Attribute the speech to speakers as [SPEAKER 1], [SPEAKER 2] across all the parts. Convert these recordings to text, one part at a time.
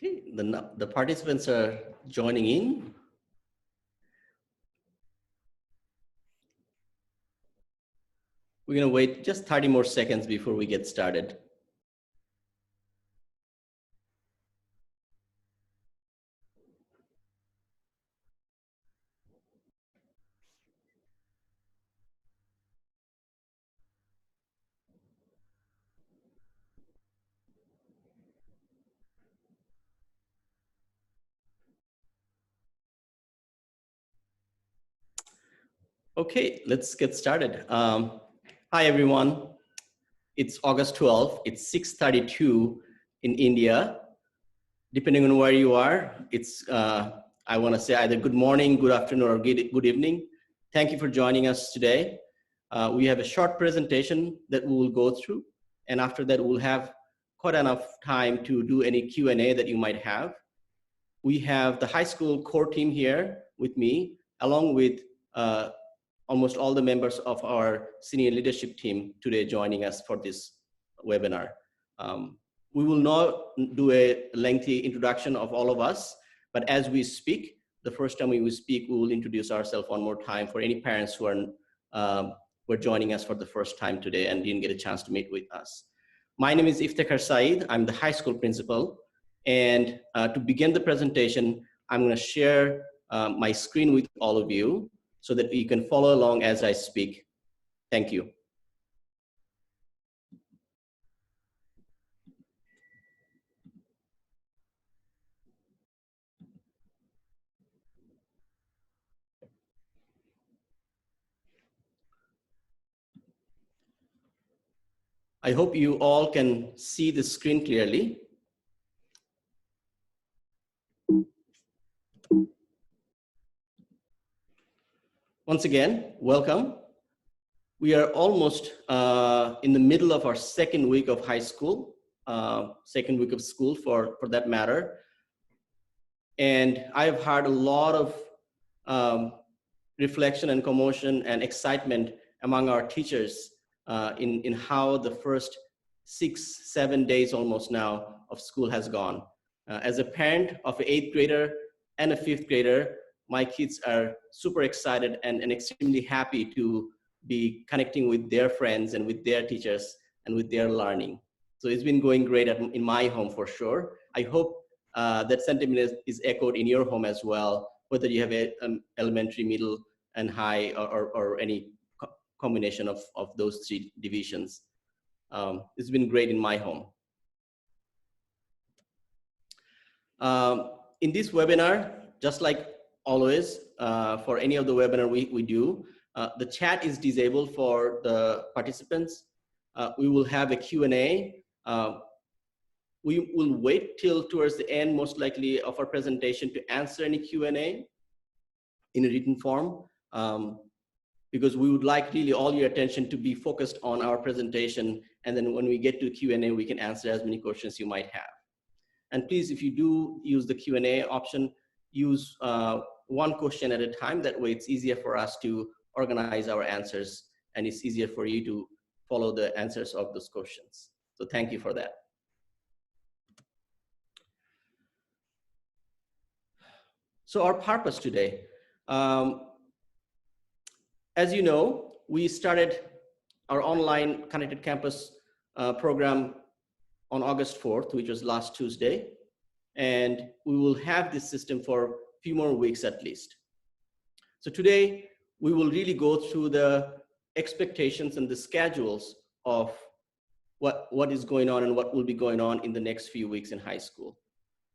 [SPEAKER 1] Okay, the participants are joining in. We're going to wait just 30 more seconds before we get started. Okay, let's get started. Hi, everyone. It's August 12th. It's 6:32 in India. Depending on where you are, it's, I want to say either good morning, good afternoon, or good evening. Thank you for joining us today. We have a short presentation that we will go through. And after that, we'll have quite enough time to do any Q&A that you might have. We have the high school core team here with me, along with almost all the members of our senior leadership team today joining us for this webinar. We will not do a lengthy introduction of all of us, but as we speak, the first time we will speak, we will introduce ourselves one more time for any parents who were joining us for the first time today and didn't get a chance to meet with us. My name is Iftekhar Saeed. I'm the high school principal. And to begin the presentation, I'm going to share my screen with all of you so that you can follow along as I speak. Thank you. I hope you all can see the screen clearly. Once again, welcome. We are almost in the middle of our second week of high school, second week of school for that matter. And I've had a lot of reflection and commotion and excitement among our teachers in how the first 6-7 days almost now of school has gone. As a parent of an 8th grader and a 5th grader, my kids are super excited and extremely happy to be connecting with their friends and with their teachers and with their learning. So it's been going great in my home for sure. I hope that sentiment is echoed in your home as well, whether you have an elementary, middle, and high, or any combination of those three divisions. It's been great in my home. In this webinar, just like always, for any of the webinar we do, the chat is disabled for the participants. We will have a Q&A. We will wait till towards the end, most likely, of our presentation to answer any Q&A in a written form, because we would like really all your attention to be focused on our presentation. And then when we get to Q&A, we can answer as many questions you might have. And please, if you do use the Q&A option, use one question at a time. That way it's easier for us to organize our answers, and it's easier for you to follow the answers of those questions. So thank you for that. So our purpose today, as you know, we started our online Connected Campus program on August 4th, which was last Tuesday. And we will have this system for a few more weeks at least. So today, we will really go through the expectations and the schedules of what is going on and what will be going on in the next few weeks in high school.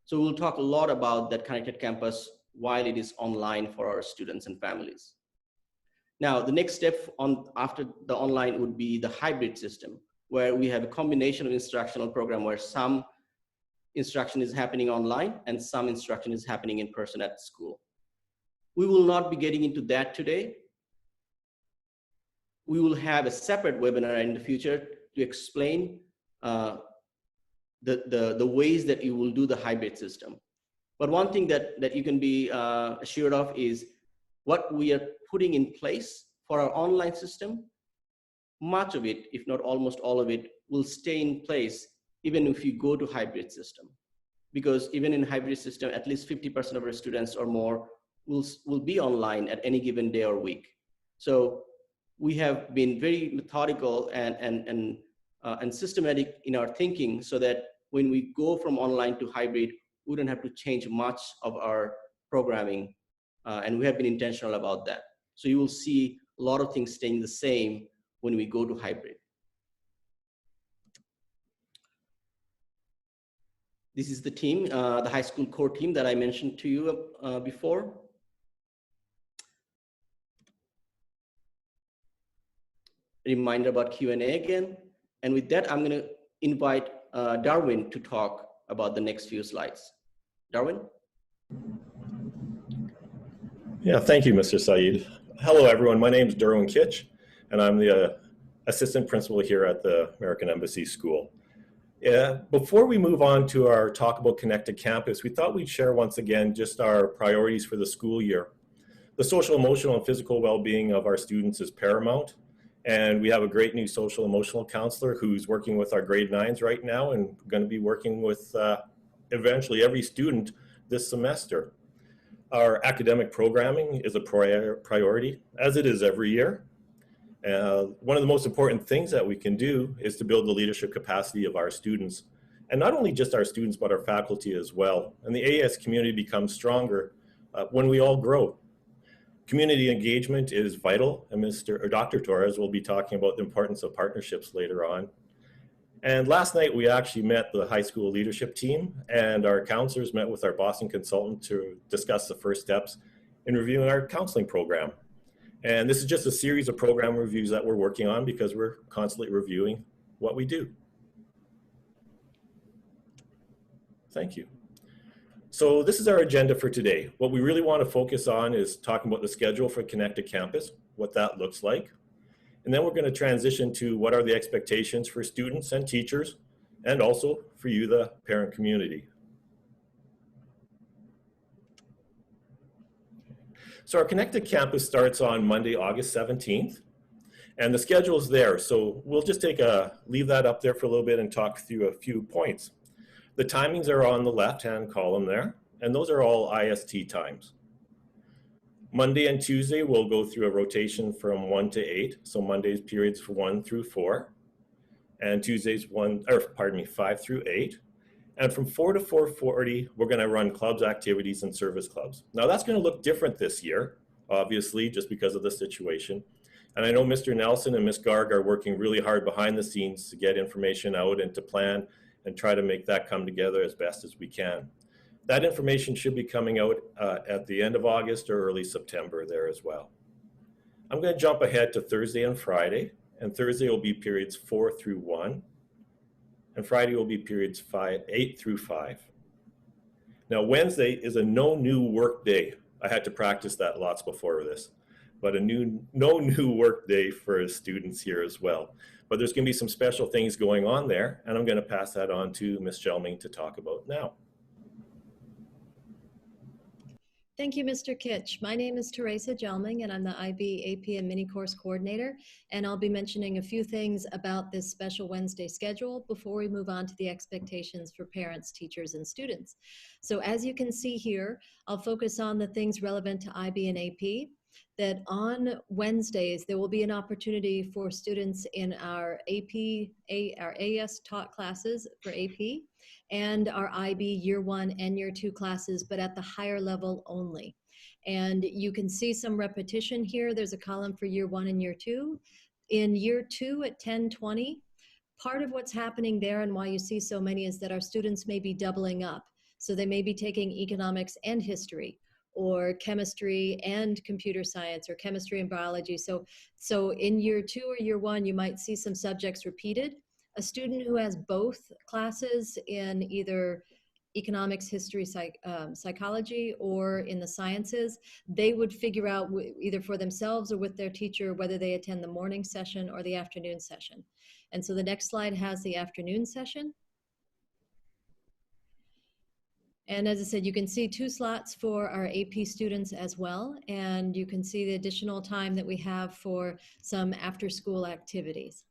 [SPEAKER 1] So we'll talk a lot about that Connected Campus while it is online for our students and families. Now, the next step after the online would be the hybrid system, where we have a combination of instructional program where some instruction is happening online and some instruction is happening in person at school. We will not be getting into that today. We will have a separate webinar in the future to explain the ways that you will do the hybrid system. But one thing that you can be assured of is what we are putting in place for our online system. Much of it, if not almost all of it, will stay in place even if you go to hybrid system. because even in hybrid system, at least 50% of our students or more will be online at any given day or week. So we have been very methodical and systematic in our thinking, so that when we go from online to hybrid, we don't have to change much of our programming, and we have been intentional about that. So you will see a lot of things staying the same when we go to hybrid. This is the team, the high school core team that I mentioned to you before. Reminder about Q&A again. And with that, I'm going to invite Darwin to talk about the next few slides. Darwin?
[SPEAKER 2] Yeah, thank you, Mr. Saeed. Hello, everyone. My name is Darwin Kitch, and I'm the assistant principal here at the American Embassy School. Before we move on to our talk about Connected Campus, we thought we'd share once again just our priorities for the school year. The social, emotional, and physical well-being of our students is paramount, and we have a great new social emotional counselor who's working with our grade 9s right now and going to be working with eventually every student this semester. Our academic programming is a priority, as it is every year. One of the most important things that we can do is to build the leadership capacity of our students, and not only just our students, but our faculty as well. And the AES community becomes stronger when we all grow. Community engagement is vital, and Dr. Torres will be talking about the importance of partnerships later on. And last night we actually met the high school leadership team, and our counselors met with our Boston consultant to discuss the first steps in reviewing our counseling program. And this is just a series of program reviews that we're working on because we're constantly reviewing what we do. Thank you. So this is our agenda for today. What we really want to focus on is talking about the schedule for Connected Campus, what that looks like. And then we're going to transition to what are the expectations for students and teachers, and also for you, the parent community. So our Connected Campus starts on Monday, August 17th, and the schedule is there. So we'll just leave that up there for a little bit and talk through a few points. The timings are on the left-hand column there, and those are all IST times. Monday and Tuesday, we'll go through a rotation from 1 to 8. So Monday's periods 1 through 4, and Tuesday's 5 through 8. And from 4 to 4:40, we're going to run clubs, activities, and service clubs. Now that's going to look different this year, obviously, just because of the situation. And I know Mr. Nelson and Ms. Garg are working really hard behind the scenes to get information out and to plan and try to make that come together as best as we can. That information should be coming out at the end of August or early September there as well. I'm going to jump ahead to Thursday and Friday, and Thursday will be periods 4 through 1, and Friday will be periods 8 through 5. Now Wednesday is a no new work day. I had to practice that lots before this, but no new work day for students here as well. But there's going to be some special things going on there, and I'm going to pass that on to Ms. Jelming to talk about now.
[SPEAKER 3] Thank you, Mr. Kitch. My name is Teresa Jelming, and I'm the IB, AP, and mini course coordinator. And I'll be mentioning a few things about this special Wednesday schedule before we move on to the expectations for parents, teachers, and students. So as you can see here, I'll focus on the things relevant to IB and AP. That on Wednesdays, there will be an opportunity for students in our our AES taught classes for AP, and our IB Year 1 and Year 2 classes, but at the higher level only. And you can see some repetition here. There's a column for Year 1 and Year 2. In Year 2 at 10:20, part of what's happening there and why you see so many is that our students may be doubling up. So they may be taking economics and history, or chemistry and computer science, or chemistry and biology. So in Year 2 or Year 1, you might see some subjects repeated. A student who has both classes in either economics, history, psychology, or in the sciences, they would figure out either for themselves or with their teacher whether they attend the morning session or the afternoon session. And so the next slide has the afternoon session. And as I said, you can see 2 slots for our AP students as well, and you can see the additional time that we have for some after-school activities.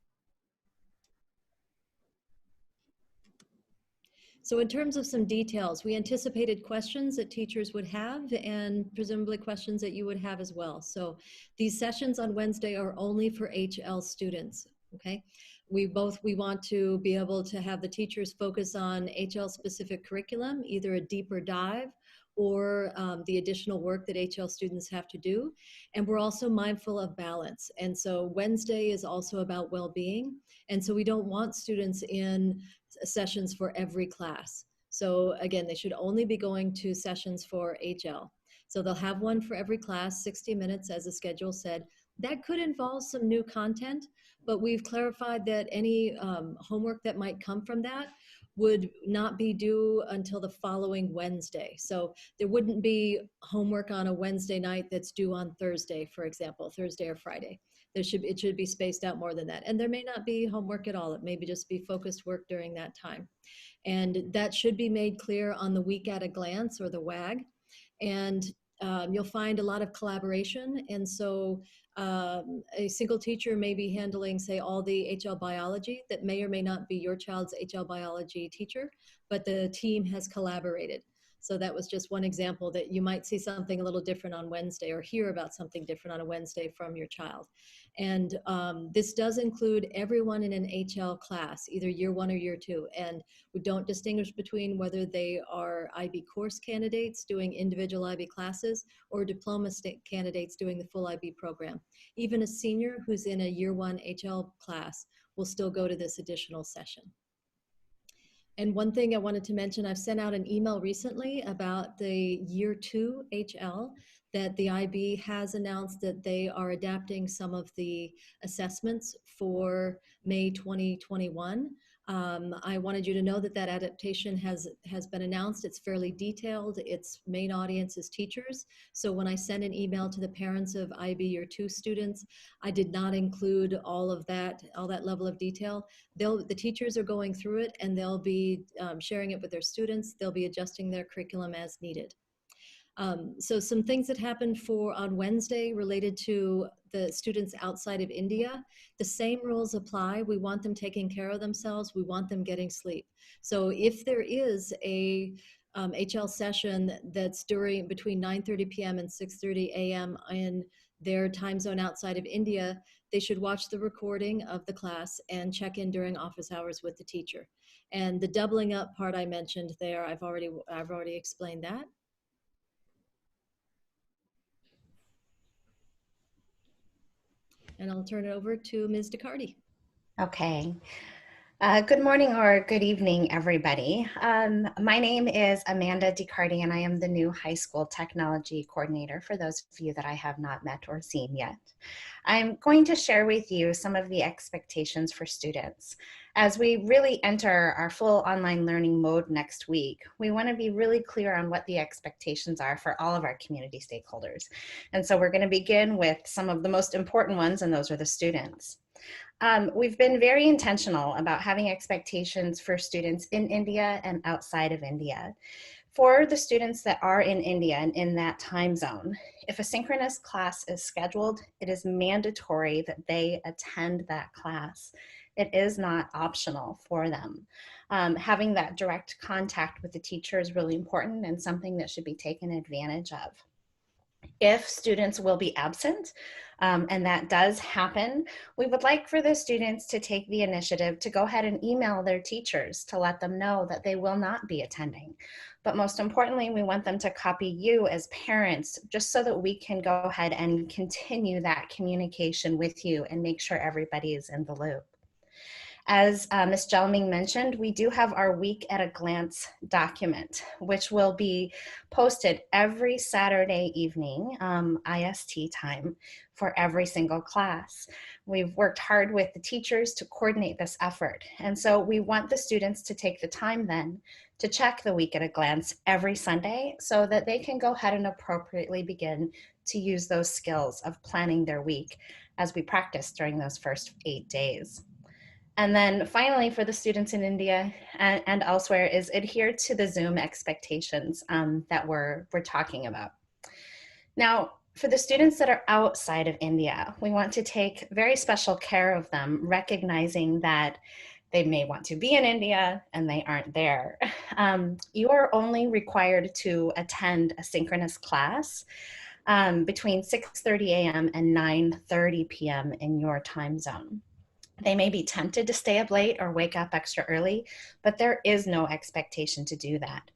[SPEAKER 3] So in terms of some details, we anticipated questions that teachers would have and presumably questions that you would have as well. So these sessions on Wednesday are only for HL students, okay? We want to be able to have the teachers focus on HL specific curriculum, either a deeper dive or the additional work that HL students have to do. And we're also mindful of balance. And so Wednesday is also about well-being. And so we don't want students in sessions for every class. So again, they should only be going to sessions for HL. So they'll have one for every class, 60 minutes as the schedule said. That could involve some new content, but we've clarified that any homework that might come from that would not be due until the following Wednesday. So there wouldn't be homework on a Wednesday night that's due on Thursday, for example, Thursday or Friday. It should be spaced out more than that. And there may not be homework at all. It may just be focused work during that time. And that should be made clear on the week at a glance, or the WAG. And you'll find a lot of collaboration. And so a single teacher may be handling, say, all the HL biology that may or may not be your child's HL biology teacher, but the team has collaborated. So that was just one example that you might see something a little different on Wednesday, or hear about something different on a Wednesday from your child. And this does include everyone in an HL class, either year 1 or year 2. And we don't distinguish between whether they are IB course candidates doing individual IB classes or diploma candidates doing the full IB program. Even a senior who's in a year 1 HL class will still go to this additional session. And one thing I wanted to mention, I've sent out an email recently about the year 2 HL that the IB has announced that they are adapting some of the assessments for May 2021. I wanted you to know that that adaptation has been announced. It's fairly detailed. Its main audience is teachers. So when I send an email to the parents of IB Year 2 students, I did not include all that level of detail. The teachers are going through it, and they'll be sharing it with their students. They'll be adjusting their curriculum as needed. So some things that happened on Wednesday related to the students outside of India, the same rules apply. We want them taking care of themselves. We want them getting sleep. So if there is a HL session that's between 9:30 p.m. and 6:30 a.m. in their time zone outside of India, they should watch the recording of the class and check in during office hours with the teacher. And the doubling up part I mentioned there, I've already explained that. And I'll turn it over to Ms. DeCarty.
[SPEAKER 4] Okay. Good morning or good evening, everybody. My name is Amanda DeCarty, and I am the new high school technology coordinator for those of you that I have not met or seen yet. I'm going to share with you some of the expectations for students. As we really enter our full online learning mode next week, we want to be really clear on what the expectations are for all of our community stakeholders. And so we're going to begin with some of the most important ones, and those are the students. We've been very intentional about having expectations for students in India and outside of India. For the students that are in India and in that time zone, if a synchronous class is scheduled, it is mandatory that they attend that class. It is not optional for them. Having that direct contact with the teacher is really important and something that should be taken advantage of. If students will be absent, and that does happen, we would like for the students to take the initiative to go ahead and email their teachers to let them know that they will not be attending. But most importantly, we want them to copy you as parents, just so that we can go ahead and continue that communication with you and make sure everybody is in the loop. As Ms. Jelming mentioned, we do have our Week at a Glance document, which will be posted every Saturday evening, IST time, for every single class. We've worked hard with the teachers to coordinate this effort. And so we want the students to take the time then to check the Week at a Glance every Sunday so that they can go ahead and appropriately begin to use those skills of planning their week as we practice during those first 8 days. And then finally, for the students in India and elsewhere, is adhere to the Zoom expectations that we're talking about. Now, for the students that are outside of India, we want to take very special care of them, recognizing that They may want to be in India and they aren't there. You are only required to attend a synchronous class between 6:30 a.m. and 9:30 p.m. in your time zone. They may be tempted to stay up late or wake up extra early, but there is no expectation to do that.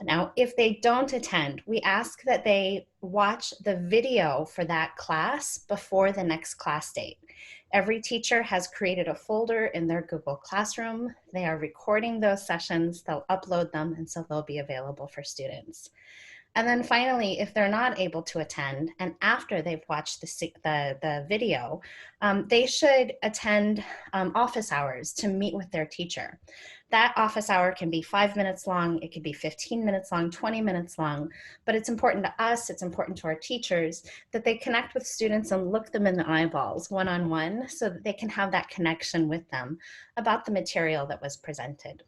[SPEAKER 4] Now, if they don't attend, we ask that they watch the video for that class before the next class date. Every teacher has created a folder in their Google Classroom. They are recording those sessions, they'll upload them, and so they'll be available for students. And then finally, if they're not able to attend, and after they've watched the video, they should attend office hours to meet with their teacher. That office hour can be 5 minutes long, it could be 15 minutes long, 20 minutes long, but it's important to us, it's important to our teachers that they connect with students and look them in the eyeballs one-on-one so that they can have that connection with them about the material that was presented.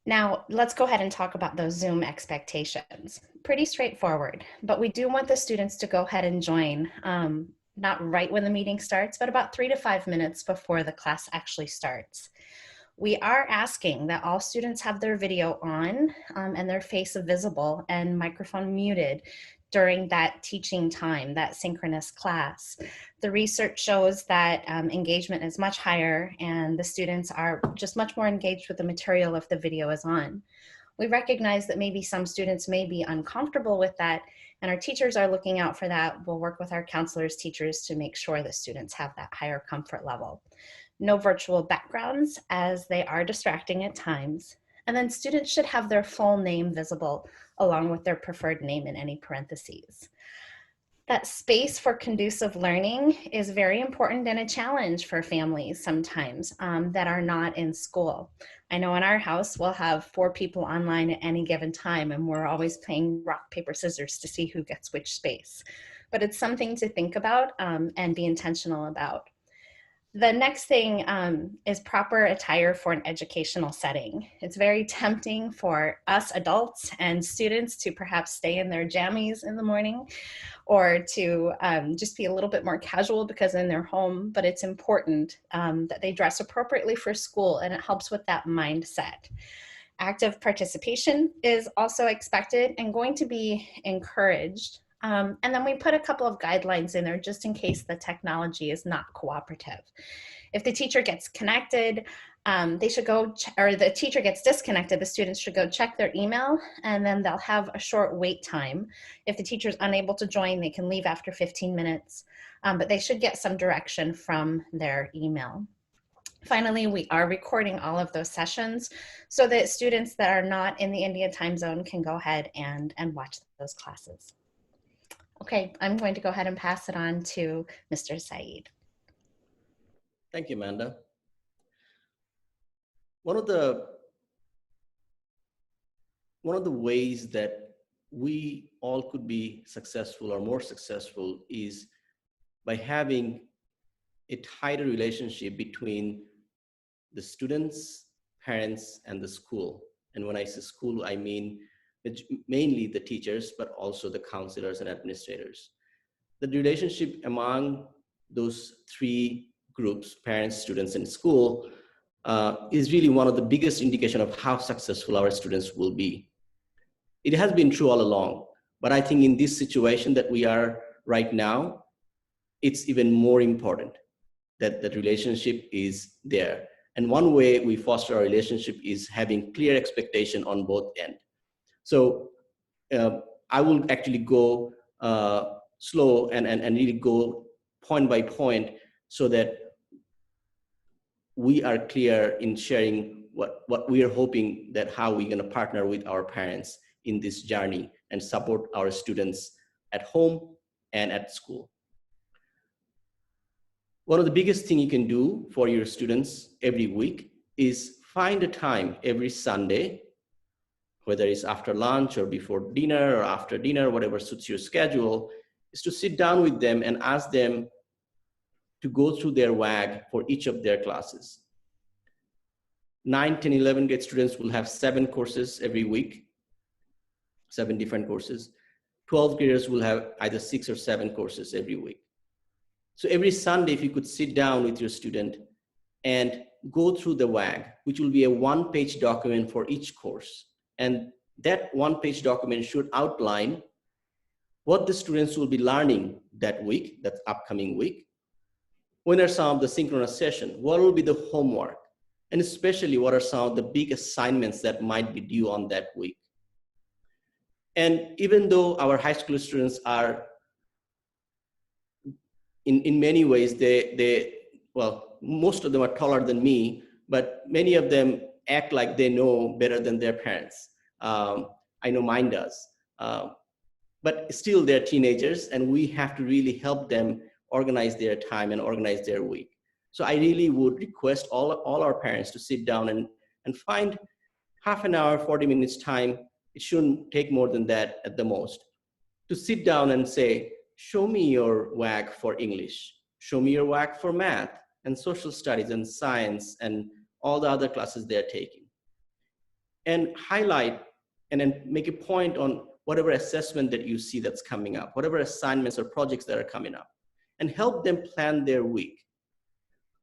[SPEAKER 4] Now, let's go ahead and talk about those Zoom expectations. Pretty straightforward, but we do want the students to go ahead and join, not right when the meeting starts, but about 3 to 5 minutes before the class actually starts. We are asking that all students have their video on and their face visible and microphone muted during that teaching time, that synchronous class. The research shows that engagement is much higher and the students are just much more engaged with the material if the video is on. We recognize that maybe some students may be uncomfortable with that, and our teachers are looking out for that. We'll work with our counselors, teachers to make sure that students have that higher comfort level. No virtual backgrounds as they are distracting at times. And then students should have their full name visible along with their preferred name in any parentheses. That space for conducive learning is very important and a challenge for families sometimes that are not in school. I know in our house, we'll have 4 people online at any given time, and we're always playing rock, paper, scissors to see who gets which space. But it's something to think about and be intentional about. The next thing is proper attire for an educational setting. It's very tempting for us adults and students to perhaps stay in their jammies in the morning or to just be a little bit more casual because in their home, but it's important that they dress appropriately for school, and it helps with that mindset. Active participation is also expected and going to be encouraged. And then we put a couple of guidelines in there just in case the technology is not cooperative. If the teacher gets connected, they should go, or the teacher gets disconnected, the students should go check their email, and then they'll have a short wait time. If the teacher's unable to join, they can leave after 15 minutes, but they should get some direction from their email. Finally, we are recording all of those sessions so that students that are not in the India time zone can go ahead and watch those classes. Okay, I'm going to go ahead and pass it on to Mr. Saeed.
[SPEAKER 1] Thank you, Amanda. One of the ways that we all could be successful or more successful is by having a tighter relationship between the students, parents, and the school. And when I say school, I mean mainly the teachers, but also the counselors and administrators. The relationship among those 3 groups, parents, students, and school, is really one of the biggest indication of how successful our students will be. It has been true all along, but I think in this situation that we are right now, it's even more important that the relationship is there. And one way we foster our relationship is having clear expectation on both ends. So I will actually go slow and really go point by point so that we are clear in sharing what we are hoping that how we're going to partner with our parents in this journey and support our students at home and at school. One of the biggest things you can do for your students every week is find a time every Sunday, whether it's after lunch or before dinner or after dinner, whatever suits your schedule, is to sit down with them and ask them to go through their WAG for each of their classes. 9, 10, 11 grade students will have 7 courses every week, 7 different courses. 12 graders will have either 6 or 7 courses every week. So every Sunday, if you could sit down with your student and go through the WAG, which will be a one-page document for each course. And that one-page document should outline what the students will be learning that week, that upcoming week. When are some of the synchronous sessions? What will be the homework? And especially what are some of the big assignments that might be due on that week? And even though our high school students are, in many ways, well, most of them are taller than me, but many of them act like they know better than their parents. I know mine does. But still they're teenagers, and we have to really help them organize their time and organize their week. So I really would request all our parents to sit down and find half an hour, 40 minutes time. It shouldn't take more than that at the most, to sit down and say, show me your WAG for English, show me your WAG for math and social studies and science and all the other classes they're taking. And highlight and then make a point on whatever assessment that you see that's coming up, whatever assignments or projects that are coming up, and help them plan their week.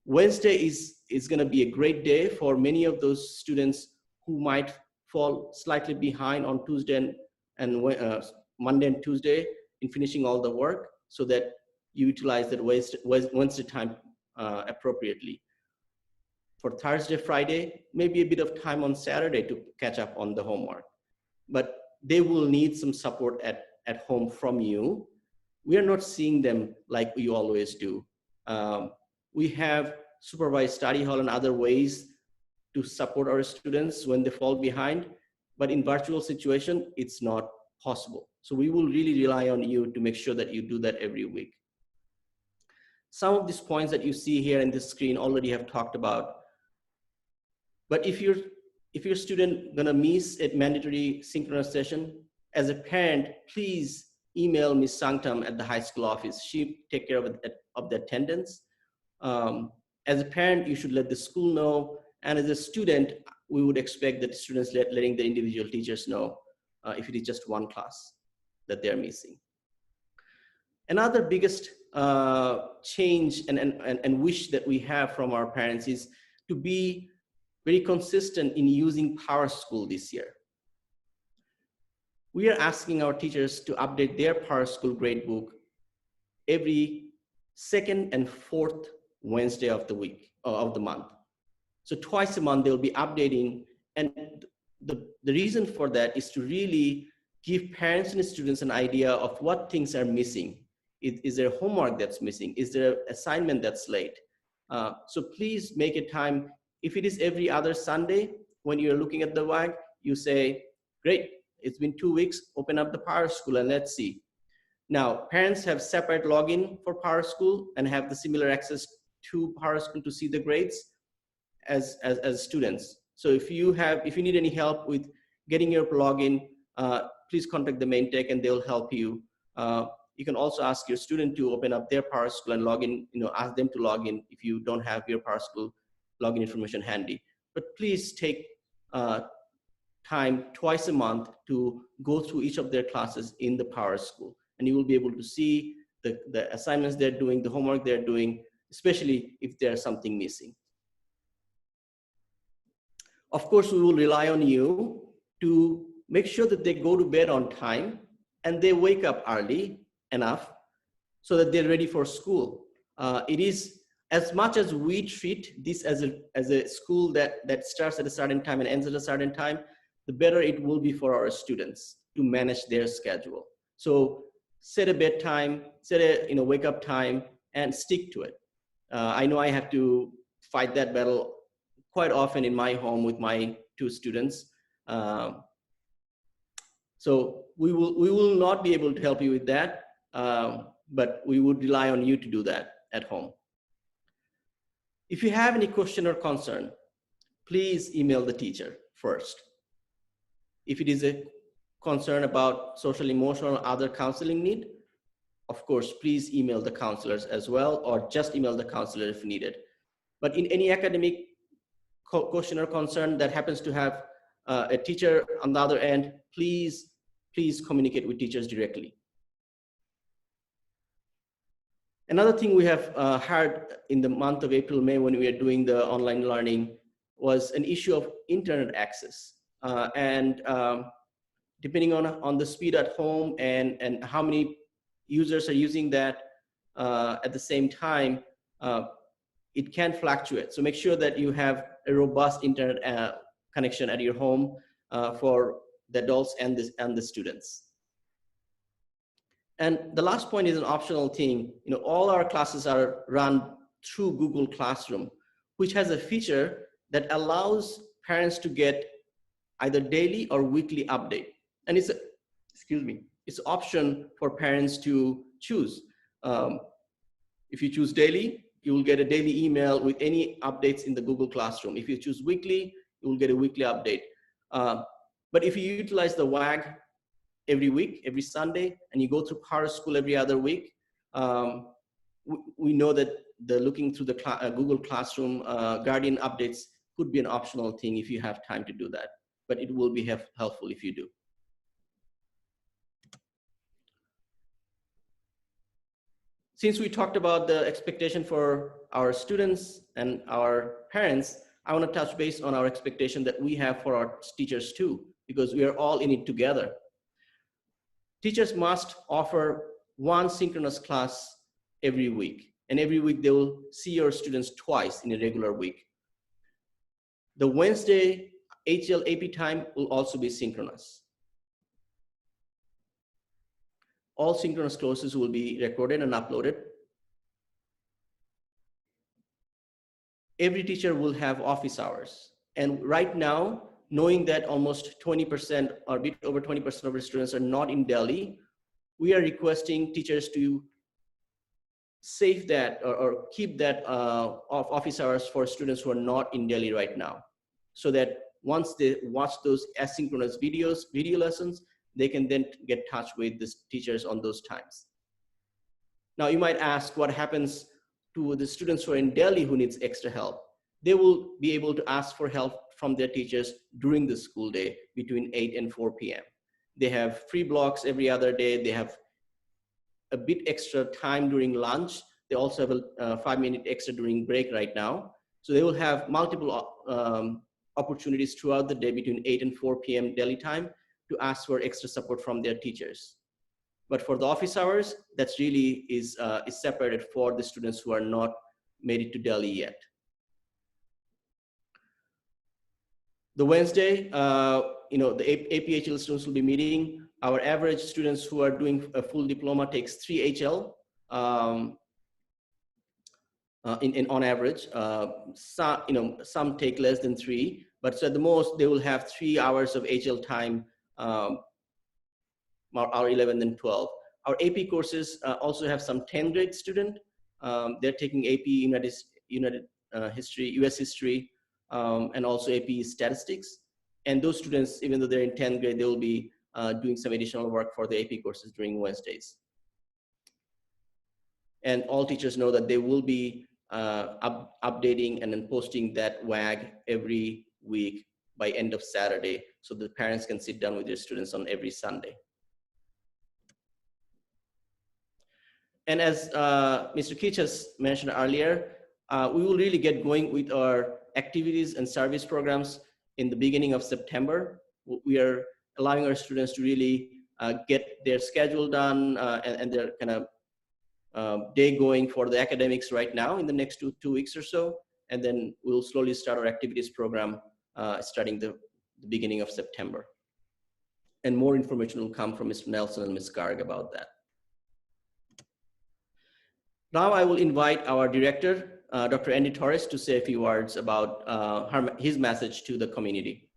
[SPEAKER 1] Wednesday is gonna be a great day for many of those students who might fall slightly behind on Tuesday and Monday and Tuesday in finishing all the work, so that you utilize that Wednesday time appropriately. For Thursday, Friday, maybe a bit of time on Saturday to catch up on the homework. But they will need some support at home from you. We are not seeing them like we always do. We have supervised study hall and other ways to support our students when they fall behind, but in virtual situation, it's not possible. So we will really rely on you to make sure that you do that every week. Some of these points that you see here in this screen already have talked about, but if your student gonna miss a mandatory synchronous session, as a parent, please email Ms. Sanctum at the high school office. She take care of the attendance. As a parent, you should let the school know, and as a student, we would expect that students letting the individual teachers know if it is just one class that they're missing. Another biggest change and wish that we have from our parents is to be very consistent in using PowerSchool this year. We are asking our teachers to update their PowerSchool gradebook every second and fourth Wednesday of the week, of the month. So twice a month they'll be updating, and the reason for that is to really give parents and students an idea of what things are missing. Is there homework that's missing? Is there assignment that's late? So please make a time. If it is every other Sunday, when you're looking at the WAG, you say, great, it's been 2 weeks, open up the PowerSchool and let's see. Now, parents have separate login for PowerSchool and have the similar access to PowerSchool to see the grades as students. So if you need any help with getting your login, please contact the main tech and they'll help you. You can also ask your student to open up their PowerSchool and log in, ask them to log in if you don't have your PowerSchool login information handy. But please take time twice a month to go through each of their classes in the PowerSchool, and you will be able to see the assignments they're doing, the homework they're doing, especially if there's something missing. Of course, we will rely on you to make sure that they go to bed on time and they wake up early enough so that they're ready for school. It is, as much as we treat this as a school that starts at a certain time and ends at a certain time, the better it will be for our students to manage their schedule. So set a bedtime, set a wake up time, and stick to it. I know I have to fight that battle quite often in my home with my 2 students. So we will not be able to help you with that, but we would rely on you to do that at home. If you have any question or concern, please email the teacher first. If it is a concern about social, emotional, or other counseling need, of course, please email the counselors as well, or just email the counselor if needed. But in any academic question or concern that happens to have a teacher on the other end, please communicate with teachers directly. Another thing we have had in the month of April, May, when we are doing the online learning, was an issue of internet access. Depending on the speed at home and how many users are using that at the same time, it can fluctuate. So make sure that you have a robust internet connection at your home for the adults and the students. And the last point is an optional thing. You know, all our classes are run through Google Classroom, which has a feature that allows parents to get either daily or weekly update. And it's an option for parents to choose. If you choose daily, you will get a daily email with any updates in the Google Classroom. If you choose weekly, you will get a weekly update. But if you utilize the WAG every week, every Sunday, and you go through Power School every other week, we know that looking through the Google Classroom Guardian updates could be an optional thing if you have time to do that, but it will be helpful if you do. Since we talked about the expectation for our students and our parents, I want to touch base on our expectation that we have for our teachers too, because we are all in it together. Teachers must offer one synchronous class every week, and every week they will see your students twice in a regular week. The Wednesday HL AP time will also be synchronous. All synchronous courses will be recorded and uploaded. Every teacher will have office hours. And right now, knowing that almost 20% or a bit over 20% of our students are not in Delhi, we are requesting teachers to save that or keep that office hours for students who are not in Delhi right now, so that once they watch those asynchronous video lessons, they can then get in touch with the teachers on those times. Now you might ask, what happens to the students who are in Delhi who needs extra help? They will be able to ask for help from their teachers during the school day between 8 and 4 p.m. They have free blocks every other day. They have a bit extra time during lunch. They also have a 5-minute extra during break right now. So they will have multiple opportunities throughout the day between 8 and 4 p.m. Delhi time to ask for extra support from their teachers. But for the office hours, that's really is separated for the students who are not made it to Delhi yet. The Wednesday, the APHL students will be meeting. Our average students who are doing a full diploma takes 3 HL on average. Some take less than 3, but so at the most they will have 3 hours of HL time, our 11 and 12. Our AP courses also have some 10th grade student. They're taking AP United History, US History, and also AP Statistics. And those students, even though they're in 10th grade, they will be doing some additional work for the AP courses during Wednesdays. And all teachers know that they will be updating and then posting that WAG every week by end of Saturday, so the parents can sit down with their students on every Sunday. And as Mr. Kitch has mentioned earlier, we will really get going with our activities and service programs in the beginning of September. We are allowing our students to really get their schedule done and their kind of day going for the academics right now in the next two weeks or so. And then we'll slowly start our activities program starting the beginning of September. And more information will come from Mr. Nelson and Ms. Garg about that. Now I will invite our director, Dr. Andy Torres, to say a few words about his message to the community.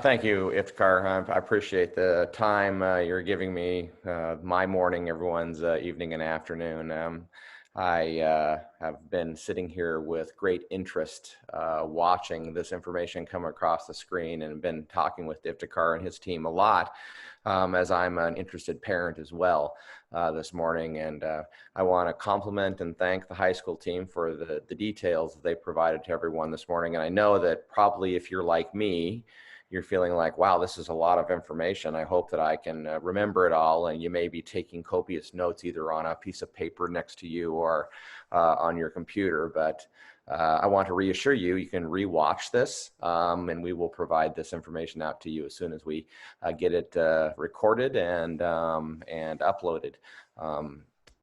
[SPEAKER 5] Thank you, Iftikhar. I appreciate the time you're giving me, my morning, everyone's evening and afternoon. I have been sitting here with great interest watching this information come across the screen and been talking with Iftikhar and his team a lot as I'm an interested parent as well this morning. And I want to compliment and thank the high school team for the details they provided to everyone this morning. And I know that probably if you're like me, you're feeling like, wow, this is a lot of information. I hope that I can remember it all. And you may be taking copious notes either on a piece of paper next to you or on your computer. But I want to reassure you, you can rewatch this, and we will provide this information out to you as soon as we get it recorded and uploaded.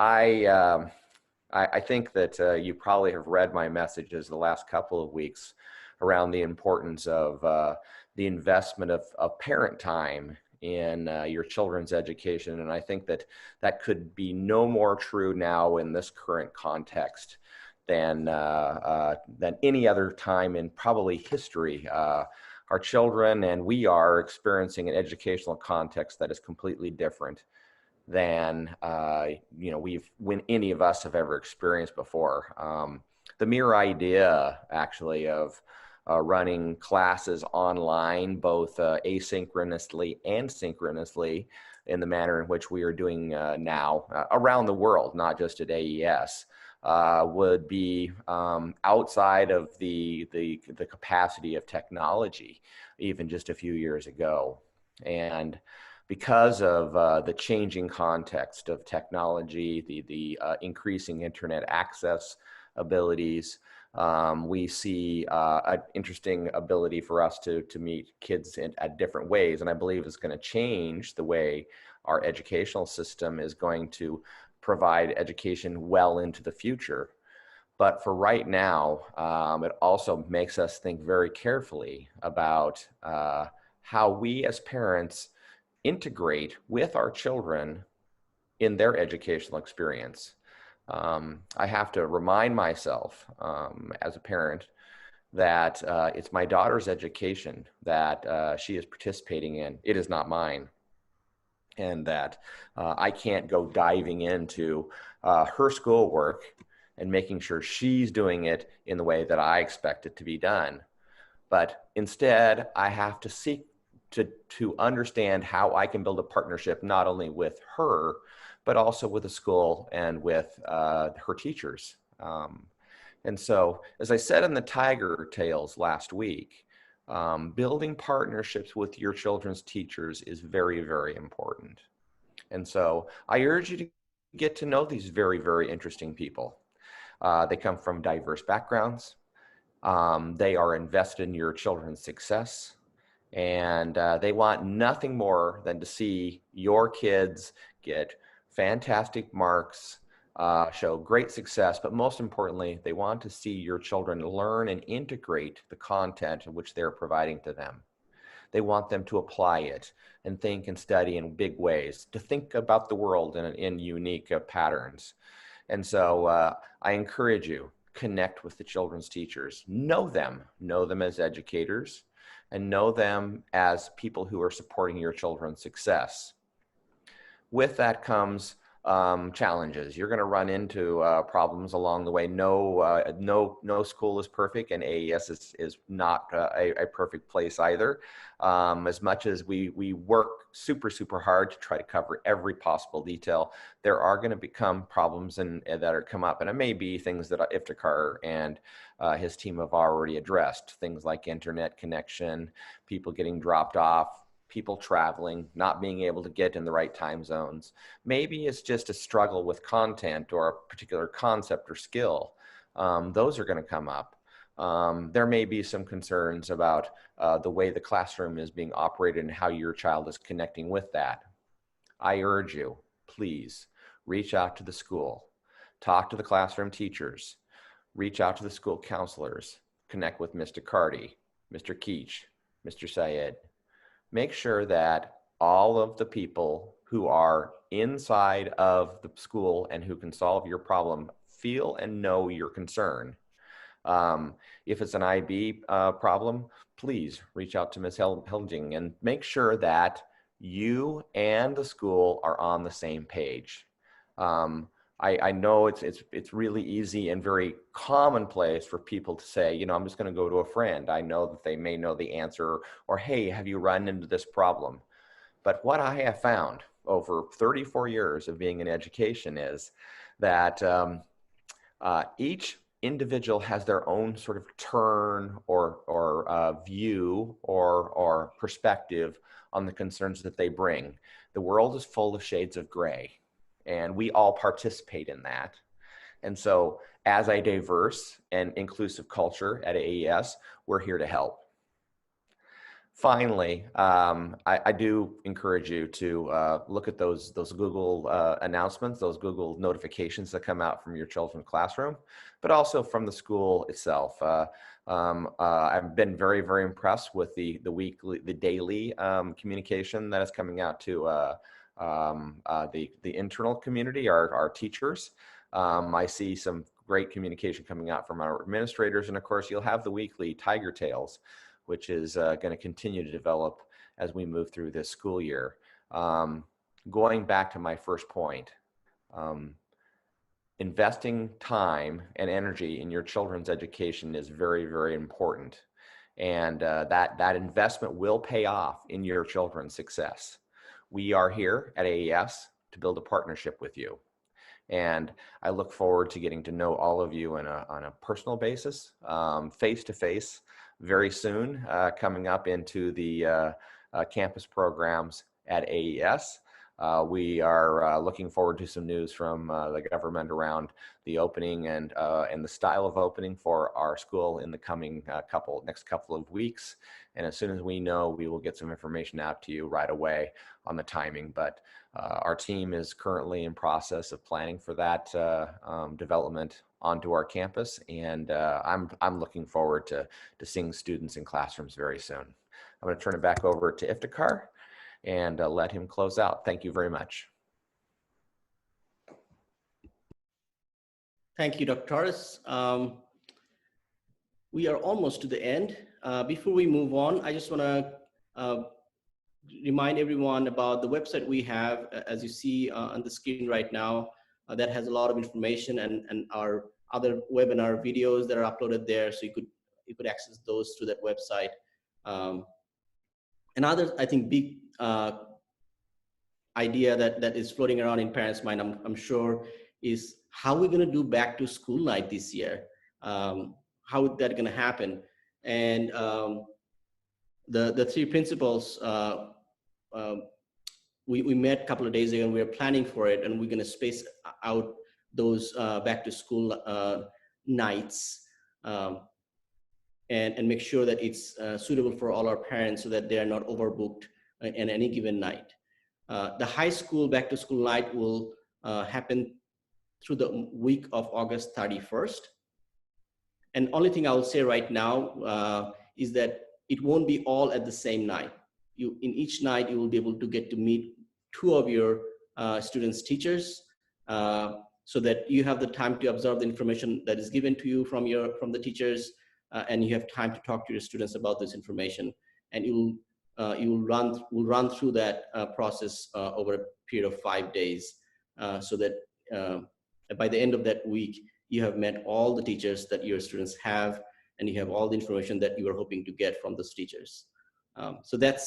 [SPEAKER 5] I think that you probably have read my messages the last couple of weeks around the importance of the investment of parent time in your children's education. And I think that that could be no more true now in this current context than any other time in probably history. Our children and we are experiencing an educational context that is completely different than when any of us have ever experienced before. The mere idea, actually, of running classes online, both asynchronously and synchronously, in the manner in which we are doing now around the world, not just at AES, would be outside of the capacity of technology, even just a few years ago. And because of the changing context of technology, the increasing internet access abilities, we see an interesting ability for us to meet kids at different ways. And I believe it's going to change the way our educational system is going to provide education well into the future. But for right now, it also makes us think very carefully about how we as parents integrate with our children in their educational experience. I have to remind myself as a parent that it's my daughter's education that she is participating in. It is not mine. And that I can't go diving into her schoolwork and making sure she's doing it in the way that I expect it to be done. But instead, I have to seek to understand how I can build a partnership not only with her, but also with the school and with her teachers. And so, as I said in the Tiger Tales last week, building partnerships with your children's teachers is very, very important. And so I urge you to get to know these very, very interesting people. They come from diverse backgrounds. They are invested in your children's success. And they want nothing more than to see your kids get fantastic marks, show great success, but most importantly, they want to see your children learn and integrate the content which they're providing to them. They want them to apply it and think and study in big ways, to think about the world in unique patterns. And so I encourage you, connect with the children's teachers, know them as educators, and know them as people who are supporting your children's success. With that comes challenges. You're going to run into problems along the way. No school is perfect, and AES is not a perfect place either. As much as we work super hard to try to cover every possible detail, there are going to become problems that are come up, and it may be things that Iftikhar and his team have already addressed. Things like internet connection, people getting dropped off, people traveling, not being able to get in the right time zones. Maybe it's just a struggle with content or a particular concept or skill. Those are going to come up. There may be some concerns about the way the classroom is being operated and how your child is connecting with that. I urge you, please reach out to the school, talk to the classroom teachers, reach out to the school counselors, connect with Mr. Carty, Mr. Keach, Mr. Syed. Make sure that all of the people who are inside of the school and who can solve your problem feel and know your concern. If it's an IB problem, please reach out to Ms. Hilding and make sure that you and the school are on the same page. I know it's really easy and very commonplace for people to say, you know, I'm just going to go to a friend. I know that they may know the answer, or hey, have you run into this problem? But what I have found over 34 years of being in education is that each individual has their own sort of turn or view or perspective on the concerns that they bring. The world is full of shades of gray, and we all participate in that. And so as a diverse and inclusive culture at AES, we're here to help. Finally, I do encourage you to look at those Google announcements, those Google notifications that come out from your children's classroom, but also from the school itself. I've been very, very impressed with the daily communication that is coming out to the internal community, our teachers. I see some great communication coming out from our administrators, and of course, you'll have the weekly Tiger Tales, which is going to continue to develop as we move through this school year. Going back to my first point, investing time and energy in your children's education is very, very important. And that investment will pay off in your children's success. We are here at AES to build a partnership with you. And I look forward to getting to know all of you on a personal basis, face-to-face, very soon, coming up into the campus programs at AES. We are looking forward to some news from the government around the opening and the style of opening for our school in the coming next couple of weeks. And as soon as we know, we will get some information out to you right away on the timing. But our team is currently in process of planning for that development onto our campus, and I'm looking forward to seeing students in classrooms very soon. I'm going to turn it back over to Iftikhar and let him close out. Thank you very much.
[SPEAKER 1] Thank you, Dr. Torres. We are almost to the end. Before we move on, I just want to remind everyone about the website we have, as you see on the screen right now. That has a lot of information and our other webinar videos that are uploaded there, so you could access those through that website. Another, I think, big idea that is floating around in parents' mind, I'm sure, is how we're going to do back to school night this year. How is that going to happen? And the three principals, we met a couple of days ago, and we are planning for it, and we're going to space out those back to school nights and make sure that it's suitable for all our parents so that they are not overbooked in any given night. The high school back to school night will happen through the week of August 31st. And only thing I will say right now is that it won't be all at the same night. In each night, you will be able to get to meet two of your students' teachers, so that you have the time to absorb the information that is given to you from the teachers, and you have time to talk to your students about this information. And you will run through that process over a period of 5 days, so that by the end of that week, you have met all the teachers that your students have, and you have all the information that you are hoping to get from those teachers. So that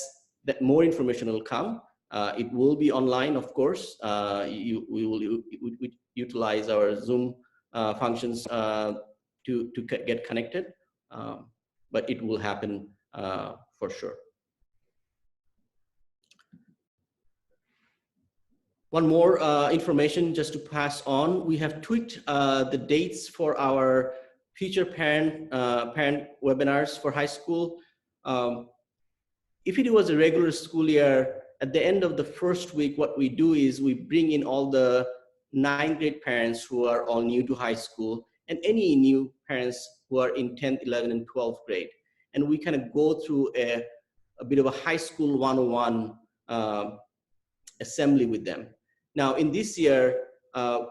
[SPEAKER 1] more information will come. It will be online, of course. We will utilize our Zoom functions to get connected, but it will happen for sure. One more information just to pass on. We have tweaked the dates for our future parent webinars for high school. If it was a regular school year, at the end of the first week, what we do is we bring in all the 9th grade parents who are all new to high school, and any new parents who are in 10th, 11th, and 12th grade. And we kind of go through a bit of a high school 101 assembly with them. Now, in this year,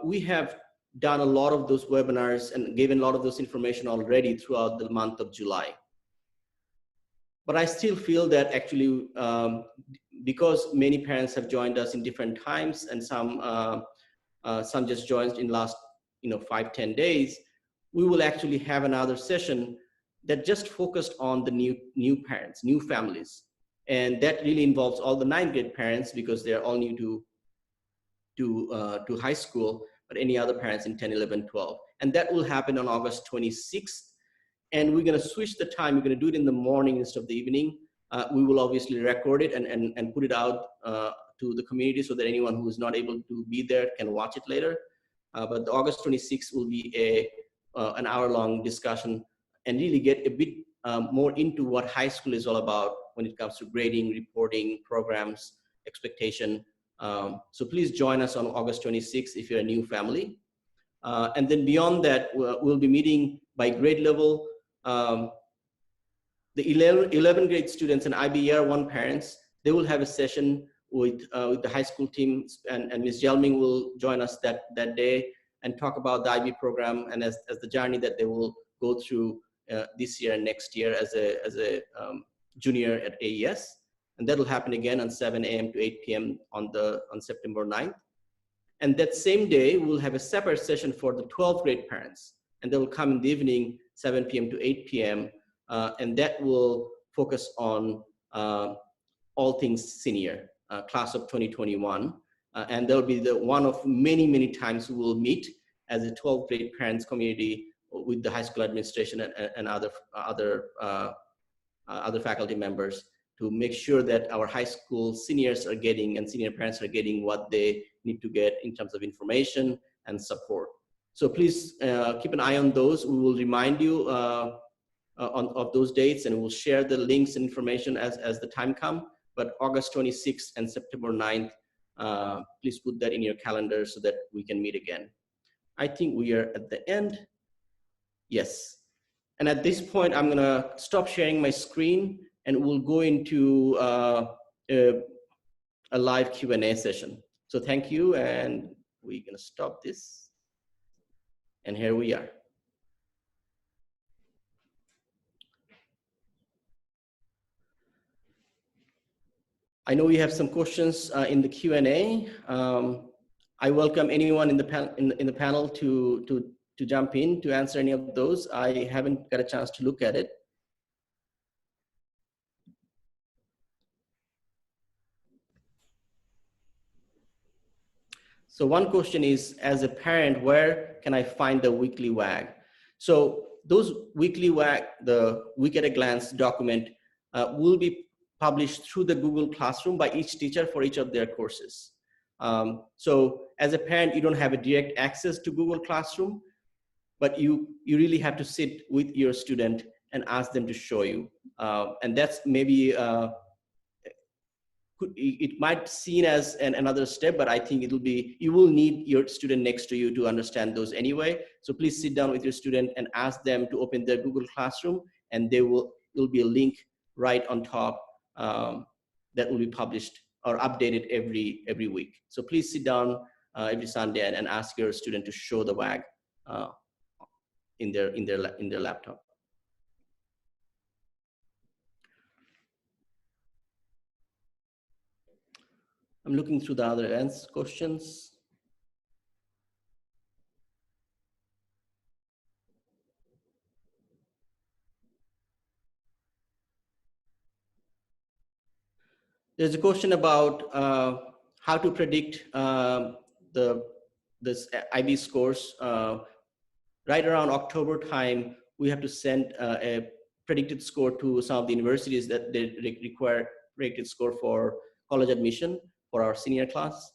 [SPEAKER 1] we have done a lot of those webinars and given a lot of those information already throughout the month of July. But I still feel that actually, because many parents have joined us in different times, and some just joined in last 5-10 days, we will actually have another session that just focused on the new parents, new families, and that really involves all the 9th grade parents because they're all new to high school. but any other parents in 10, 11, 12. And that will happen on August 26th. And we're going to switch the time. We're going to do it in the morning instead of the evening. We will obviously record it and put it out to the community so that anyone who is not able to be there can watch it later. But the August 26th will be an hour-long discussion and really get a bit more into what high school is all about when it comes to grading, reporting, programs, expectation. So please join us on August 26th if you're a new family. And then beyond that, we'll be meeting by grade level. The 11 grade students and IB Year 1 parents, they will have a session with the high school team, and Ms. Jelming will join us that day and talk about the IB program and as the journey that they will go through this year and next year as a junior at AES. And that will happen again on 7 a.m. to 8 p.m. on September 9th. And that same day, we'll have a separate session for the 12th grade parents. And they will come in the evening, 7 p.m. to 8 p.m. And that will focus on all things senior, class of 2021. And there'll be one of many, many times we will meet as a 12th grade parents community with the high school administration and other faculty members to make sure that our high school seniors are getting and senior parents are getting what they need to get in terms of information and support. So please keep an eye on those. We will remind you of those dates, and we'll share the links and information as the time comes. But August 26th and September 9th, please put that in your calendar so that we can meet again. I think we are at the end. Yes. And at this point, I'm gonna stop sharing my screen and we'll go into a live Q&A session. So thank you, and we're gonna stop this. And here we are. I know we have some questions in the Q&A. I welcome anyone in the panel to jump in to answer any of those. I haven't got a chance to look at it. So one question is, as a parent, where can I find the weekly WAG? So those weekly WAG, the week at a glance document, will be published through the Google Classroom by each teacher for each of their courses. So as a parent, you don't have a direct access to Google Classroom, but you really have to sit with your student and ask them to show you. And that's maybe, it might seen as another step, but I think you will need your student next to you to understand those anyway. So please sit down with your student and ask them to open their Google Classroom, and there'll be a link right on top that will be published or updated every week. So please sit down every Sunday and ask your student to show the WAG in their laptop. I'm looking through the other questions. There's a question about how to predict this IB scores. Right around October time, we have to send a predicted score to some of the universities that they require predicted score for college admission for our senior class.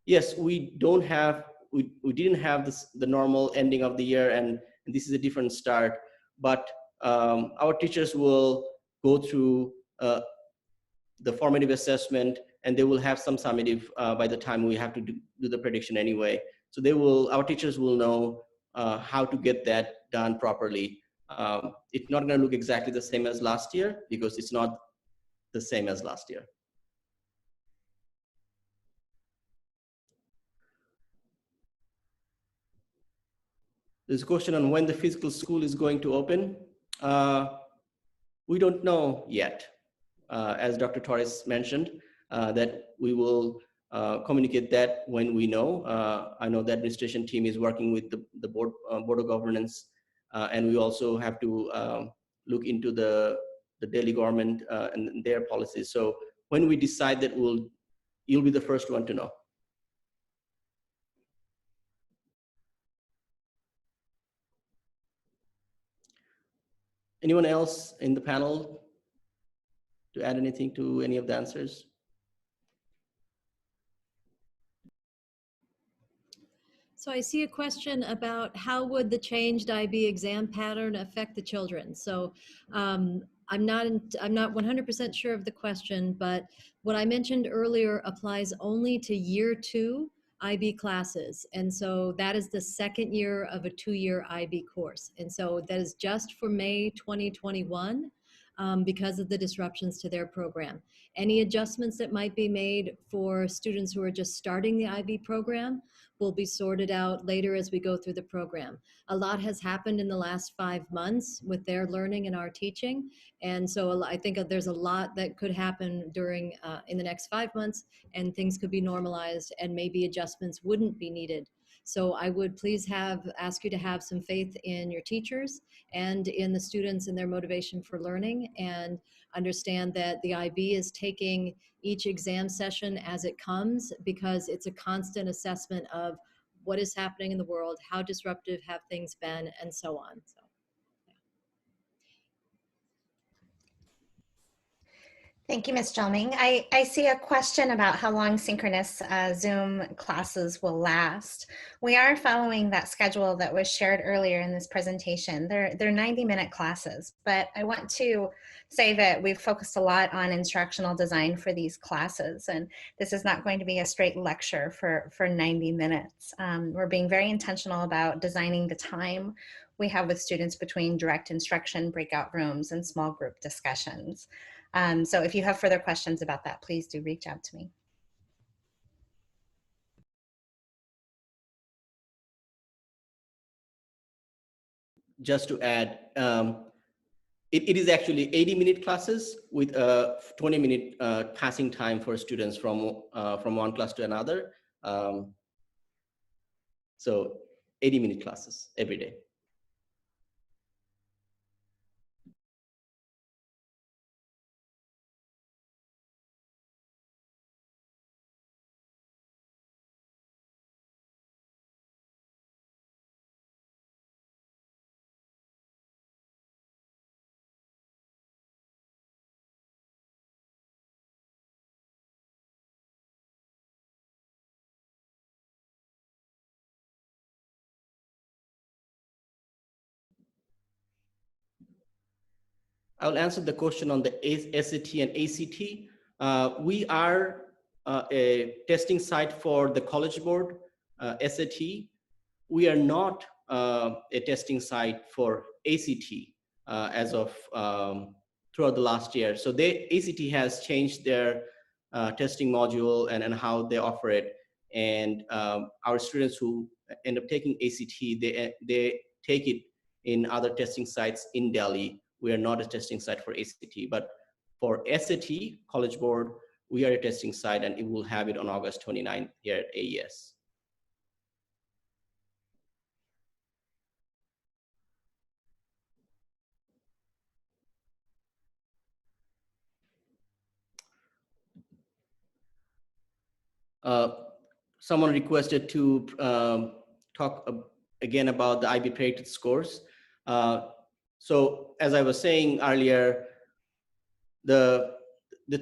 [SPEAKER 1] Yes, we didn't have the normal ending of the year, and this is a different start, but our teachers will go through the formative assessment, and they will have some summative by the time we have to do the prediction anyway. So our teachers will know how to get that done properly. It's not going to look exactly the same as last year because it's not the same as last year. There's a question on when the physical school is going to open. We don't know yet. As Dr. Torres mentioned, that we will communicate that when we know. I know the administration team is working with the board of governance, and we also have to look into the Delhi government and their policies. So when we decide that, you'll be the first one to know. Anyone else in the panel to add anything to any of the answers?
[SPEAKER 3] So I see a question about how would the changed IB exam pattern affect the children? So I'm not 100% sure of the question, but what I mentioned earlier applies only to year 2 IB classes. And so that is the second year of a 2-year IB course. And so that is just for May 2021 because of the disruptions to their program. Any adjustments that might be made for students who are just starting the IB program will be sorted out later as we go through the program. A lot has happened in the last 5 months with their learning and our teaching. And so I think there's a lot that could happen during in the next 5 months, and things could be normalized and maybe adjustments wouldn't be needed. So I would please ask you to have some faith in your teachers and in the students and their motivation for learning, and understand that the IB is taking each exam session as it comes, because it's a constant assessment of what is happening in the world, how disruptive have things been, and so on. So, yeah.
[SPEAKER 4] Thank you, Ms. Jelming. I see a question about how long synchronous Zoom classes will last. We are following that schedule that was shared earlier in this presentation. They're 90-minute classes, but I want to say that we've focused a lot on instructional design for these classes, and this is not going to be a straight lecture for 90 minutes. We're being very intentional about designing the time we have with students between direct instruction, breakout rooms, and small group discussions. So if you have further questions about that, please do reach out to me.
[SPEAKER 1] Just to add, it is actually 80-minute classes with a 20-minute passing time for students from one class to another. So 80-minute classes every day. I'll answer the question on the SAT and ACT. We are a testing site for the College Board SAT. We are not a testing site for ACT as of throughout the last year. So ACT has changed their testing module and how they offer it. And our students who end up taking ACT, they take it in other testing sites in Delhi. We are not a testing site for ACT, but for SAT, College Board, we are a testing site, and it will have it on August 29th here at AES. Someone requested to talk again about the IB predicted scores. So as I was saying earlier, the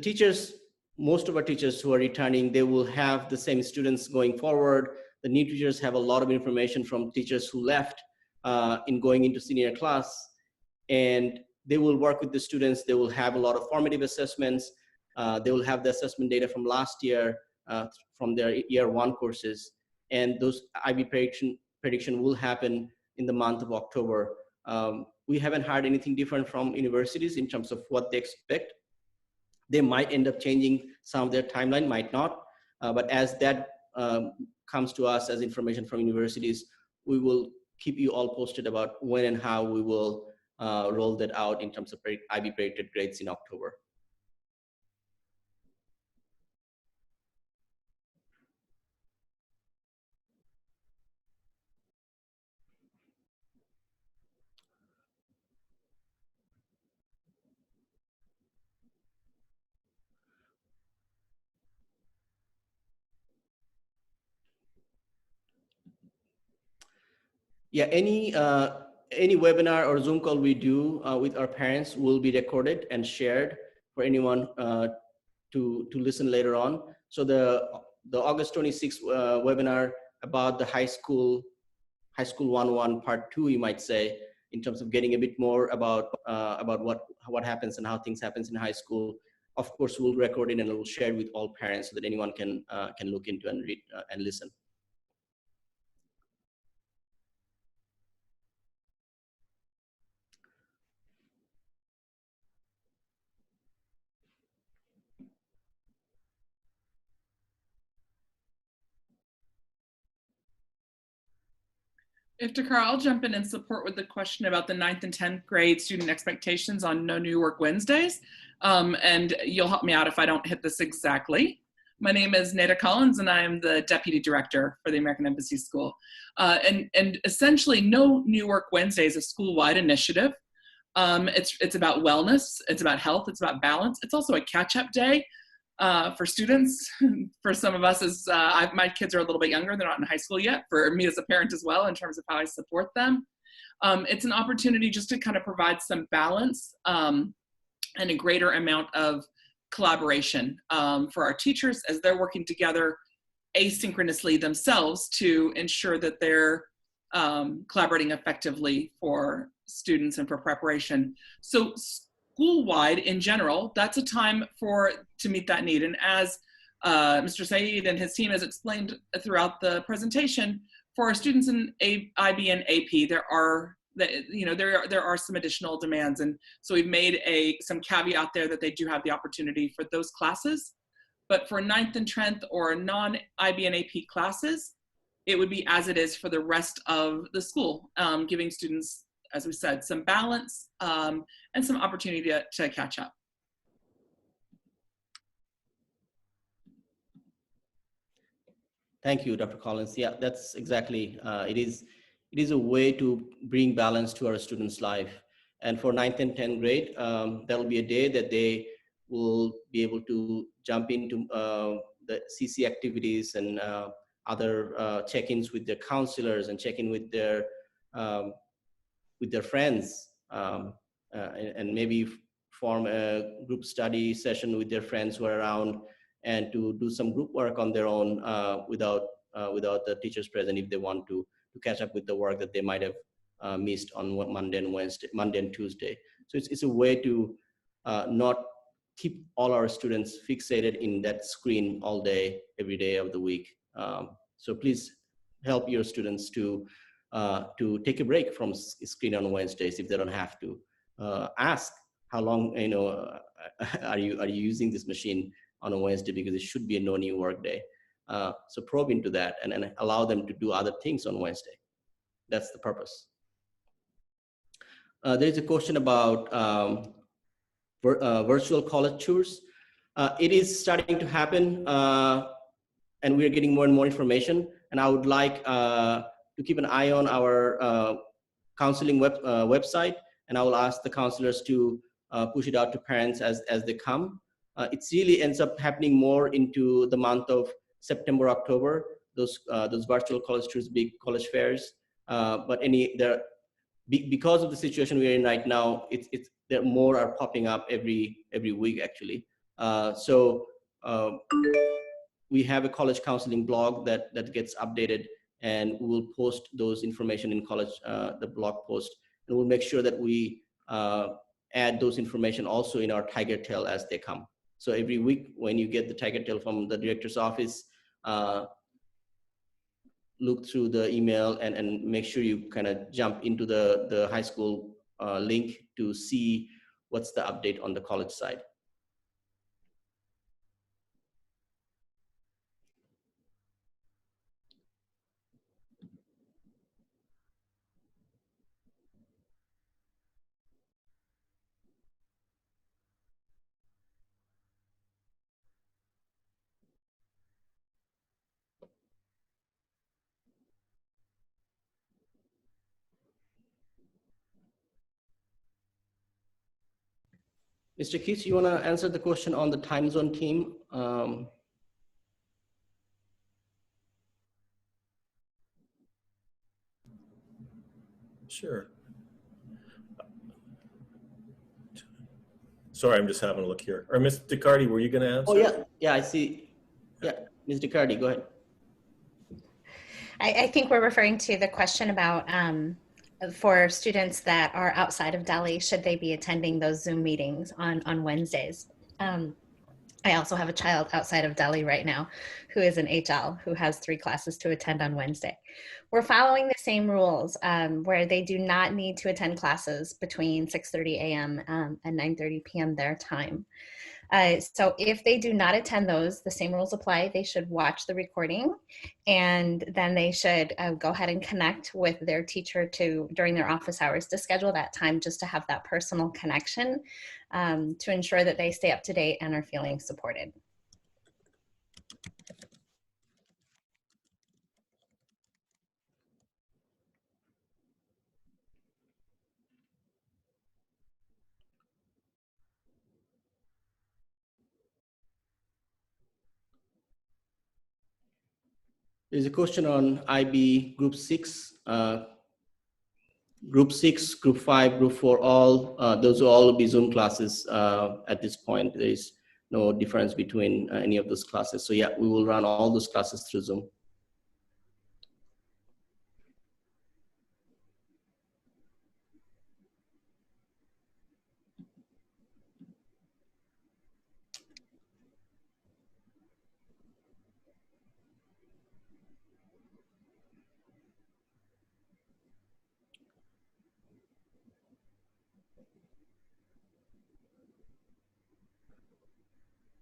[SPEAKER 1] teachers, most of our teachers who are returning, they will have the same students going forward. The new teachers have a lot of information from teachers who left in going into senior class, and they will work with the students. They will have a lot of formative assessments. They will have the assessment data from last year, from their year 1 courses, and those IB prediction will happen in the month of October. We haven't heard anything different from universities in terms of what they expect. They might end up changing some of their timeline, might not, but as that comes to us as information from universities, we will keep you all posted about when and how we will roll that out in terms of IB predicted grades in October. Yeah, any any webinar or Zoom call we do with our parents will be recorded and shared for anyone to listen later on. So the August 26th webinar about the high school 101 part 2, you might say, in terms of getting a bit more about what happens and how things happens in high school. Of course, we'll record it and we'll share it with all parents so that anyone can look into and read and listen.
[SPEAKER 6] Iftikhar, I'll jump in and support with the question about the 9th and 10th grade student expectations on no new work Wednesdays. And you'll help me out if I don't hit this exactly. My name is Nada Collins, and I am the Deputy Director for the American Embassy School. And essentially, no new work Wednesday is a school-wide initiative. It's about wellness, it's about health, it's about balance. It's also a catch-up day for students. For some of us, as my kids are a little bit younger, they're not in high school yet. For me as a parent as well, in terms of how I support them. It's an opportunity just to kind of provide some balance and a greater amount of collaboration for our teachers as they're working together asynchronously themselves to ensure that they're collaborating effectively for students and for preparation. So school-wide in general, that's a time to meet that need. And as Mr. Saeed and his team has explained throughout the presentation, for our students in IB and AP, there are some additional demands. And so we've made some caveat there that they do have the opportunity for those classes. But for 9th and 10th or non-IB and AP classes, it would be as it is for the rest of the school, giving students, as we said, some balance and some opportunity to catch up.
[SPEAKER 1] Thank you, Dr. Collins. Yeah, that's exactly, it is a way to bring balance to our students' life. And for 9th and 10th grade, that will be a day that they will be able to jump into the CC activities and other check-ins with their counselors and check-in with their friends, and maybe form a group study session with their friends who are around, and to do some group work on their own without the teachers present if they want to catch up with the work that they might have missed on Monday and Tuesday. So it's a way to not keep all our students fixated in that screen all day, every day of the week. So please help your students to take a break from screen on Wednesdays if they don't have to. Ask how long are you using this machine on a Wednesday, because it should be a no new work day. So probe into that and allow them to do other things on Wednesday. That's the purpose. There's a question about virtual college tours. It is starting to happen, and we're getting more and more information. And I would like to keep an eye on our counseling website, and I will ask the counselors to push it out to parents as they come. It really ends up happening more into the month of September, October, those virtual college tours, big college fairs. But because of the situation we're in right now, there more are popping up every week actually. So we have a college counseling blog that gets updated, and we will post those information in college, the blog post, and we'll make sure that we add those information also in our Tiger Tail as they come. So every week when you get the Tiger Tail from the director's office, look through the email and make sure you kind of jump into the high school link to see what's the update on the college side. Mr. Keith, you want to answer the question on the time zone team?
[SPEAKER 2] Sure. Sorry, I'm just having a look here. Or Ms. DeCardi, were you going to answer?
[SPEAKER 1] Oh, yeah. Yeah, I see. Yeah, Ms. DeCardi, go ahead.
[SPEAKER 4] I think we're referring to the question about for students that are outside of Delhi, should they be attending those Zoom meetings on Wednesdays? I also have a child outside of Delhi right now who is an HL who has 3 classes to attend on Wednesday. We're following the same rules where they do not need to attend classes between 6:30 a.m. And 9:30 p.m. their time. So if they do not attend those, the same rules apply. They should watch the recording, and then they should go ahead and connect with their teacher during their office hours to schedule that time just to have that personal connection to ensure that they stay up to date and are feeling supported.
[SPEAKER 1] There's a question on IB Group 6. Group 6, Group 5, Group 4, those will all be Zoom classes at this point. There is no difference between any of those classes. So yeah, we will run all those classes through Zoom.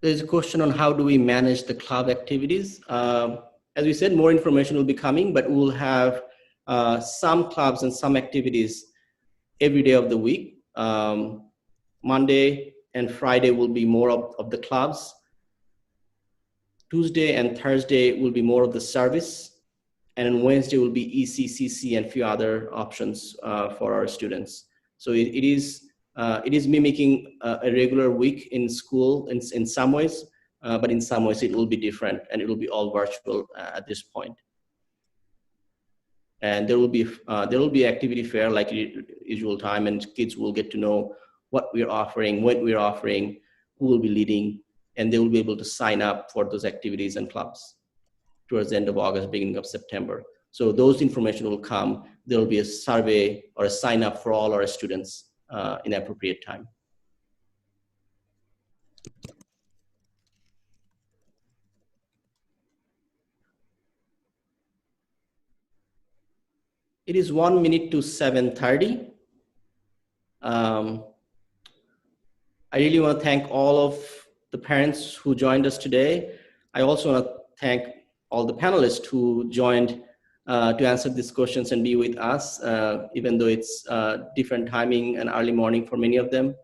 [SPEAKER 1] There's a question on how do we manage the club activities. As we said, more information will be coming, but we'll have some clubs and some activities every day of the week. Monday and Friday will be more of the clubs. Tuesday and Thursday will be more of the service. And on Wednesday will be ECCC and a few other options for our students. So it is mimicking a regular week in school in some ways, but in some ways it will be different, and it will be all virtual at this point. And there will be activity fair like usual time, and kids will get to know what we're offering, when we're offering, who will be leading, and they will be able to sign up for those activities and clubs towards the end of August, beginning of September. So those information will come. There will be a survey or a sign up for all our students in appropriate time. It is 1 minute to 7:30. I really want to thank all of the parents who joined us today. I also want to thank all the panelists who joined to answer these questions and be with us, even though it's different timing and early morning for many of them.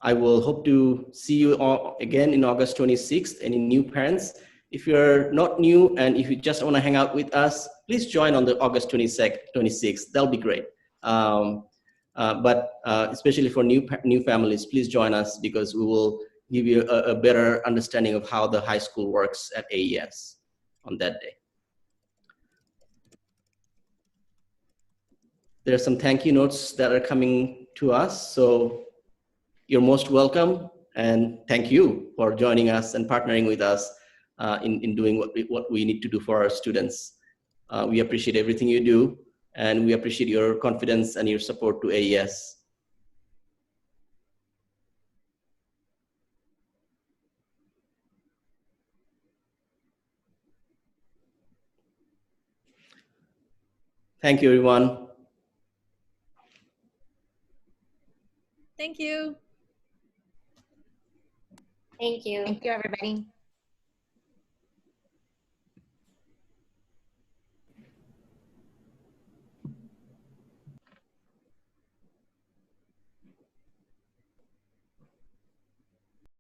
[SPEAKER 1] I will hope to see you all again in August 26th. Any new parents, if you're not new and if you just want to hang out with us, please join on the August 26th. That'll be great. But especially for new families, please join us because we will give you a better understanding of how the high school works at AES on that day. There are some thank you notes that are coming to us. So you're most welcome, and thank you for joining us and partnering with us in doing what we need to do for our students. We appreciate everything you do, and we appreciate your confidence and your support to AES. Thank you, everyone.
[SPEAKER 3] Thank you.
[SPEAKER 4] Thank you. Thank you, everybody.